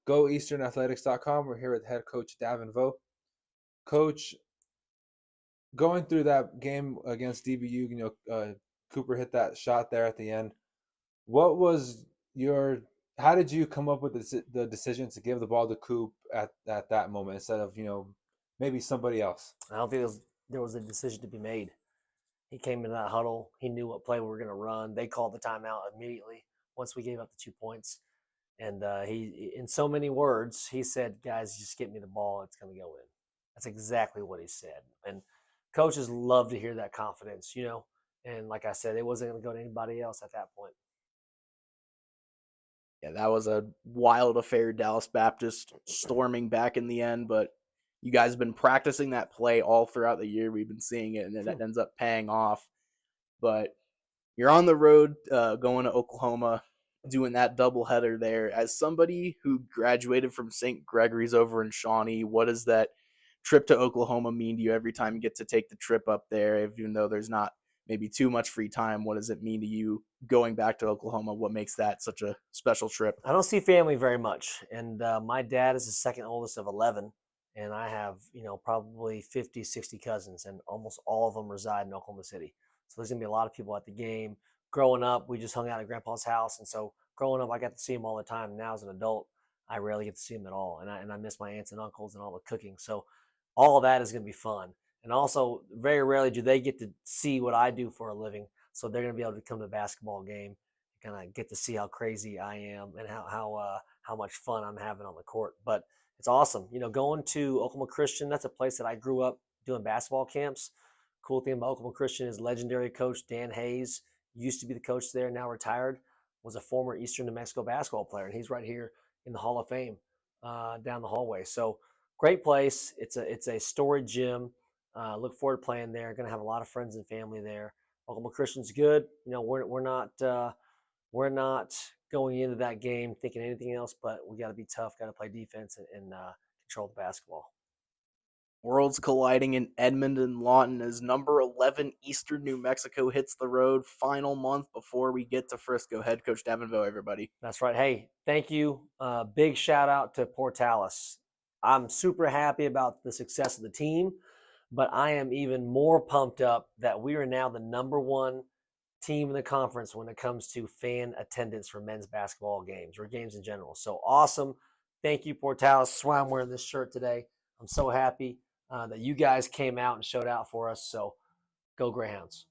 GoEasternAthletics.com. We're here with head coach Daven Võ. Coach, going through that game against DBU, Cooper hit that shot there at the end. What was how did you come up with the decision to give the ball to Coop at that moment instead of, maybe somebody else? I don't think there was a decision to be made. He came into that huddle. He knew what play we were going to run. They called the timeout immediately once we gave up the 2 points. And he, in so many words, he said, guys, just get me the ball. It's going to go in. That's exactly what he said. And coaches love to hear that confidence, And like I said, it wasn't going to go to anybody else at that point. Yeah, that was a wild affair, Dallas Baptist storming back in the end, but you guys have been practicing that play all throughout the year. We've been seeing it, and it ends up paying off. But you're on the road going to Oklahoma, doing that doubleheader there. As somebody who graduated from St. Gregory's over in Shawnee, what does that trip to Oklahoma mean to you every time you get to take the trip up there, even though there's not maybe too much free time? What does it mean to you going back to Oklahoma? What makes that such a special trip? I don't see family very much. And my dad is the second oldest of 11. And I have, probably 50, 60 cousins, and almost all of them reside in Oklahoma City. So there's going to be a lot of people at the game. Growing up, we just hung out at Grandpa's house. And so growing up, I got to see him all the time. Now as an adult, I rarely get to see him at all. And I miss my aunts and uncles and all the cooking. So all of that is going to be fun. And also, very rarely do they get to see what I do for a living. So they're going to be able to come to a basketball game, kind of get to see how crazy I am and how much fun I'm having on the court. But it's awesome. Going to Oklahoma Christian, that's a place that I grew up doing basketball camps. Cool thing about Oklahoma Christian is legendary coach Dan Hayes used to be the coach there, now retired, was a former Eastern New Mexico basketball player, and he's right here in the Hall of Fame down the hallway. So great place. It's a storied gym. Look forward to playing there. Going to have a lot of friends and family there. Oklahoma Christian's good. We're not going into that game thinking anything else, but we got to be tough, got to play defense and control the basketball. Worlds colliding in Edmonton, Lawton as number 11 Eastern New Mexico hits the road. Final month before we get to Frisco. Head coach Daven Võ, everybody. That's right. Hey, thank you. Big shout out to Portales. I'm super happy about the success of the team, but I am even more pumped up that we are now the number one team in the conference when it comes to fan attendance for men's basketball games or games in general. So awesome. Thank you, Portales. That's why I'm wearing this shirt today. I'm so happy that you guys came out and showed out for us. So go Greyhounds.